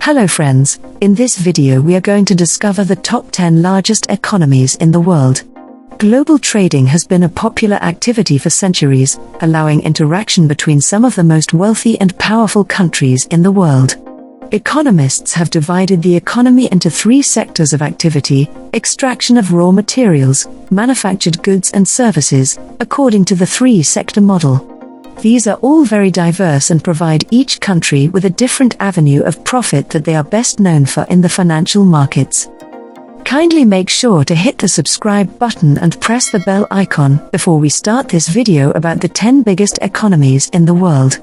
Hello friends, in this video we are going to discover the top 10 largest economies in the world. Global trading has been a popular activity for centuries, allowing interaction between some of the most wealthy and powerful countries in the world. Economists have divided the economy into three sectors of activity: extraction of raw materials, manufactured goods and services, according to the three-sector model. These are all very diverse and provide each country with a different avenue of profit that they are best known for in the financial markets. Kindly make sure to hit the subscribe button and press the bell icon before we start this video about the 10 biggest economies in the world.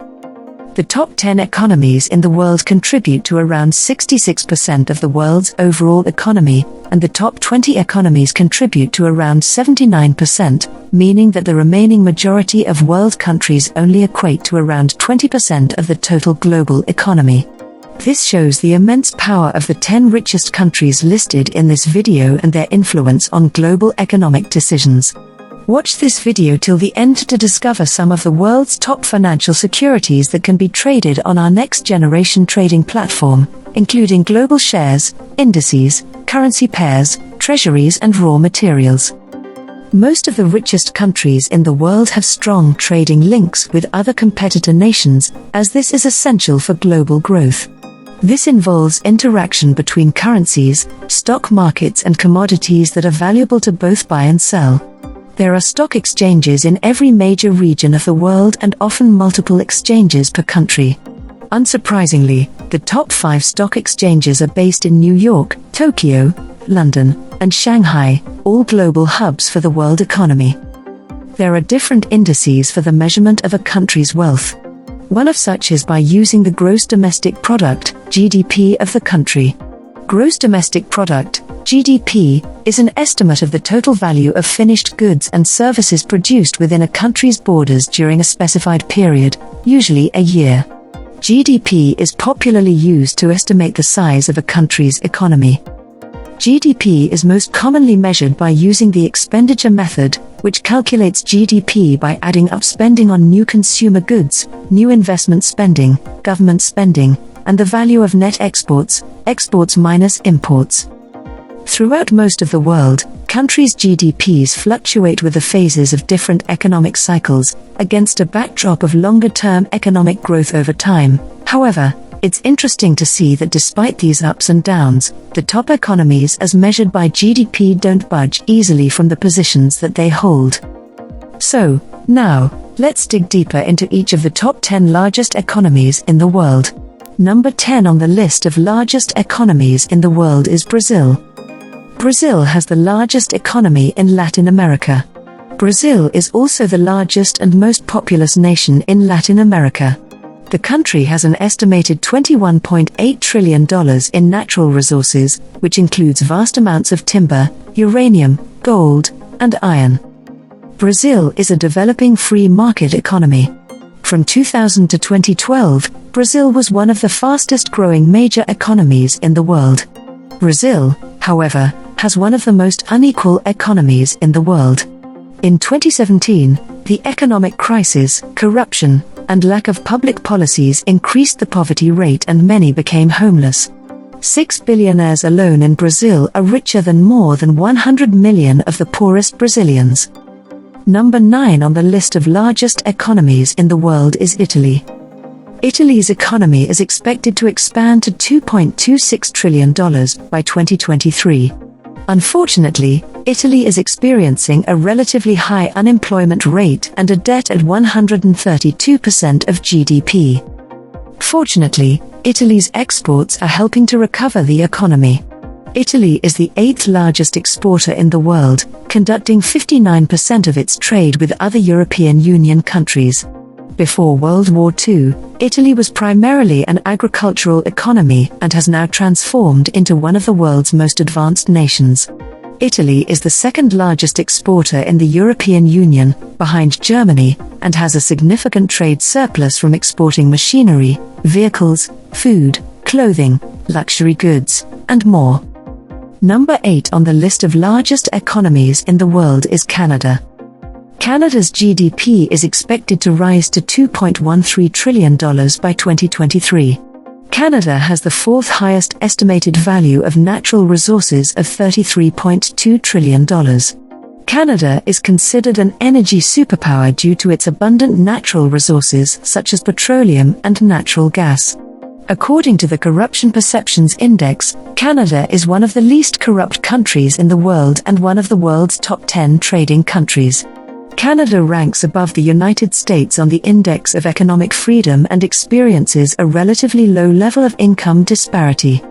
The top 10 economies in the world contribute to around 66% of the world's overall economy, and the top 20 economies contribute to around 79%, meaning that the remaining majority of world countries only equate to around 20% of the total global economy. This shows the immense power of the 10 richest countries listed in this video and their influence on global economic decisions. Watch this video till the end to discover some of the world's top financial securities that can be traded on our next-generation trading platform, including global shares, indices, currency pairs, treasuries and raw materials. Most of the richest countries in the world have strong trading links with other competitor nations, as this is essential for global growth. This involves interaction between currencies, stock markets and commodities that are valuable to both buy and sell. There are stock exchanges in every major region of the world and often multiple exchanges per country. Unsurprisingly, the top 5 stock exchanges are based in New York, Tokyo, London, and Shanghai, all global hubs for the world economy. There are different indices for the measurement of a country's wealth. One of such is by using the gross domestic product, GDP, of the country. Gross domestic product, GDP, is an estimate of the total value of finished goods and services produced within a country's borders during a specified period, usually a year. GDP is popularly used to estimate the size of a country's economy. GDP is most commonly measured by using the expenditure method, which calculates GDP by adding up spending on new consumer goods, new investment spending, government spending, and the value of net exports, exports minus imports. Throughout most of the world, countries' GDPs fluctuate with the phases of different economic cycles, against a backdrop of longer-term economic growth over time. However, it's interesting to see that despite these ups and downs, the top economies as measured by GDP don't budge easily from the positions that they hold. So, now, let's dig deeper into each of the top 10 largest economies in the world. Number 10 on the list of largest economies in the world is Brazil. Brazil has the largest economy in Latin America. Brazil is also the largest and most populous nation in Latin America. The country has an estimated $21.8 trillion in natural resources, which includes vast amounts of timber, uranium, gold, and iron. Brazil is a developing free market economy. From 2000 to 2012, Brazil was one of the fastest growing major economies in the world. Brazil, however, has one of the most unequal economies in the world. In 2017, the economic crisis, corruption, and lack of public policies increased the poverty rate and many became homeless. 6 billionaires alone in Brazil are richer than more than 100 million of the poorest Brazilians. Number 9 on the list of largest economies in the world is Italy. Italy's economy is expected to expand to $2.26 trillion by 2023. Unfortunately, Italy is experiencing a relatively high unemployment rate and a debt at 132% of GDP. Fortunately, Italy's exports are helping to recover the economy. Italy is the 8th largest exporter in the world, conducting 59% of its trade with other European Union countries. Before World War II, Italy was primarily an agricultural economy and has now transformed into one of the world's most advanced nations. Italy is the second largest exporter in the European Union, behind Germany, and has a significant trade surplus from exporting machinery, vehicles, food, clothing, luxury goods, and more. Number 8 on the list of largest economies in the world is Canada. Canada's GDP is expected to rise to $2.13 trillion by 2023. Canada has the fourth highest estimated value of natural resources of $33.2 trillion. Canada is considered an energy superpower due to its abundant natural resources such as petroleum and natural gas. According to the Corruption Perceptions Index, Canada is one of the least corrupt countries in the world and one of the world's top 10 trading countries. Canada ranks above the United States on the Index of Economic Freedom and experiences a relatively low level of income disparity.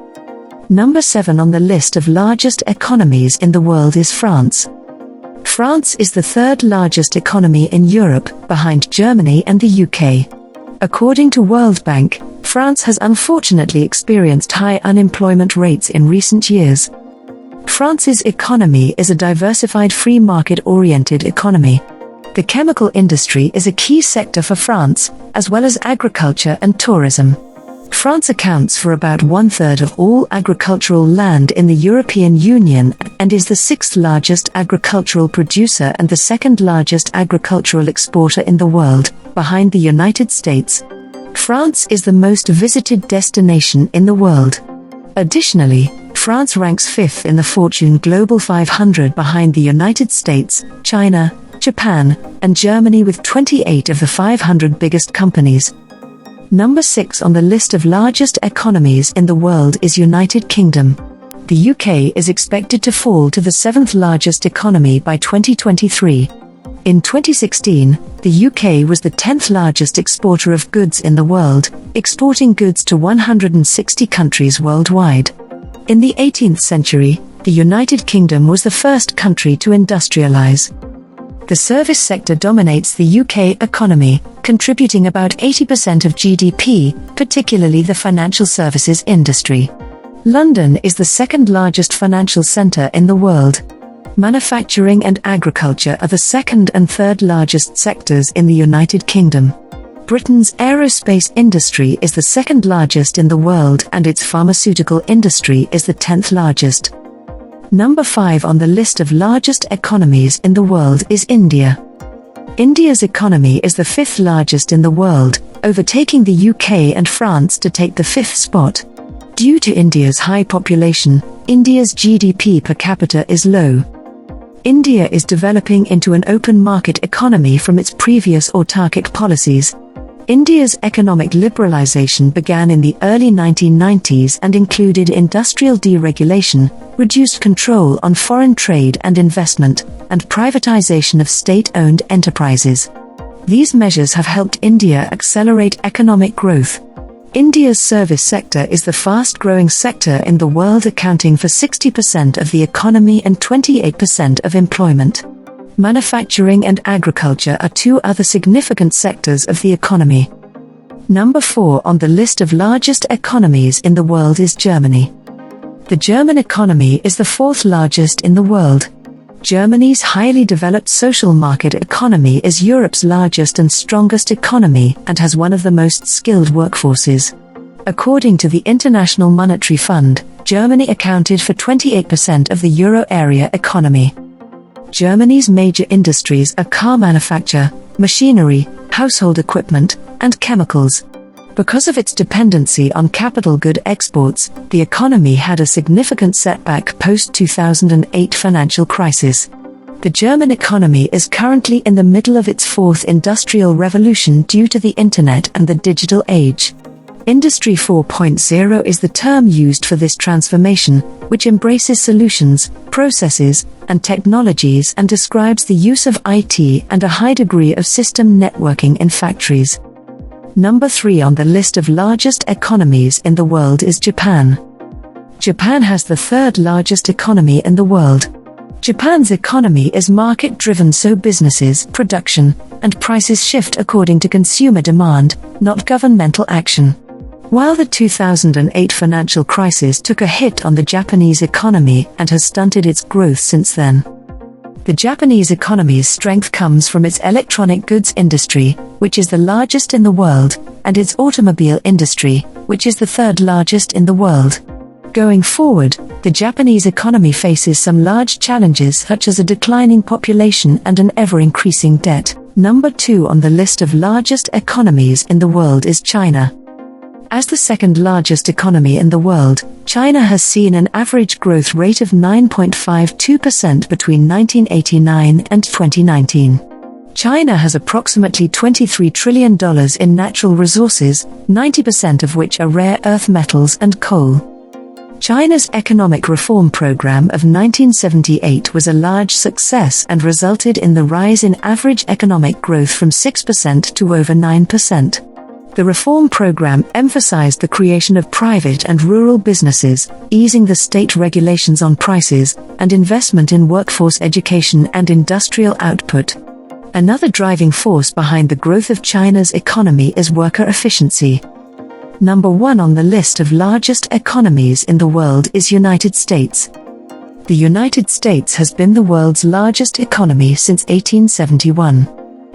Number 7 on the list of largest economies in the world is France. France is the third largest economy in Europe, behind Germany and the UK. According to World Bank, France has unfortunately experienced high unemployment rates in recent years. France's economy is a diversified free market-oriented economy. The chemical industry is a key sector for France, as well as agriculture and tourism. France accounts for about 1/3 of all agricultural land in the European Union and is the sixth largest agricultural producer and the second largest agricultural exporter in the world, behind the United States. France is the most visited destination in the world. Additionally, France ranks 5th in the Fortune Global 500 behind the United States, China, Japan, and Germany with 28 of the 500 biggest companies. Number 6 on the list of largest economies in the world is United Kingdom. The UK is expected to fall to the 7th largest economy by 2023. In 2016, the UK was the 10th largest exporter of goods in the world, exporting goods to 160 countries worldwide. In the 18th century, the United Kingdom was the first country to industrialize. The service sector dominates the UK economy, contributing about 80% of GDP, particularly the financial services industry. London is the second largest financial centre in the world. Manufacturing and agriculture are the second and third largest sectors in the United Kingdom. Britain's aerospace industry is the second largest in the world and its pharmaceutical industry is the 10th largest. Number 5 on the list of largest economies in the world is India. India's economy is the 5th largest in the world, overtaking the UK and France to take the 5th spot. Due to India's high population, India's GDP per capita is low. India is developing into an open market economy from its previous autarkic policies. India's economic liberalization began in the early 1990s and included industrial deregulation, reduced control on foreign trade and investment, and privatization of state-owned enterprises. These measures have helped India accelerate economic growth. India's service sector is the fast-growing sector in the world, accounting for 60% of the economy and 28% of employment. Manufacturing and agriculture are two other significant sectors of the economy. Number 4 on the list of largest economies in the world is Germany. The German economy is the 4th largest in the world. Germany's highly developed social market economy is Europe's largest and strongest economy and has one of the most skilled workforces. According to the International Monetary Fund, Germany accounted for 28% of the euro area economy. Germany's major industries are car manufacture, machinery, household equipment, and chemicals. Because of its dependency on capital good exports, the economy had a significant setback post-2008 financial crisis. The German economy is currently in the middle of its 4th industrial revolution due to the internet and the digital age. Industry 4.0 is the term used for this transformation, which embraces solutions, processes, and technologies and describes the use of IT and a high degree of system networking in factories. Number 3 on the list of largest economies in the world is Japan. Japan has the 3rd largest economy in the world. Japan's economy is market-driven, so businesses, production, and prices shift according to consumer demand, not governmental action. While the 2008 financial crisis took a hit on the Japanese economy and has stunted its growth since then. The Japanese economy's strength comes from its electronic goods industry, which is the largest in the world, and its automobile industry, which is the 3rd largest in the world. Going forward, the Japanese economy faces some large challenges such as a declining population and an ever-increasing debt. Number 2 on the list of largest economies in the world is China. As the second largest economy in the world, China has seen an average growth rate of 9.52% between 1989 and 2019. China has approximately $23 trillion in natural resources, 90% of which are rare earth metals and coal. China's economic reform program of 1978 was a large success and resulted in the rise in average economic growth from 6% to over 9%. The reform program emphasized the creation of private and rural businesses, easing the state regulations on prices, and investment in workforce education and industrial output. Another driving force behind the growth of China's economy is worker efficiency. Number 1 on the list of largest economies in the world is United States. The United States has been the world's largest economy since 1871.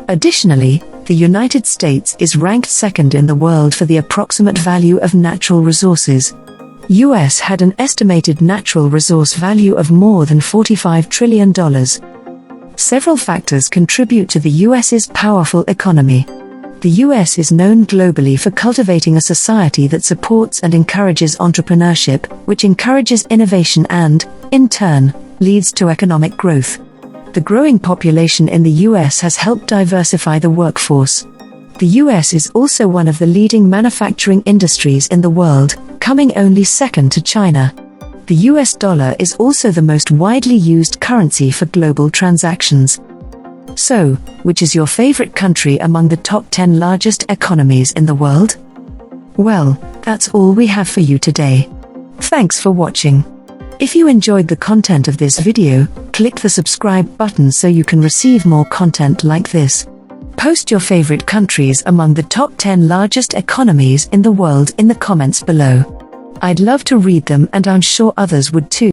Additionally, the United States is ranked second in the world for the approximate value of natural resources. US had an estimated natural resource value of more than $45 trillion. Several factors contribute to the US's powerful economy. The US is known globally for cultivating a society that supports and encourages entrepreneurship, which encourages innovation and, in turn, leads to economic growth. The growing population in the US has helped diversify the workforce. The US is also one of the leading manufacturing industries in the world, coming only second to China. The US dollar is also the most widely used currency for global transactions. So, which is your favorite country among the top 10 largest economies in the world? Well, that's all we have for you today. Thanks for watching. If you enjoyed the content of this video, click the subscribe button so you can receive more content like this. Post your favorite countries among the top 10 largest economies in the world in the comments below. I'd love to read them and I'm sure others would too.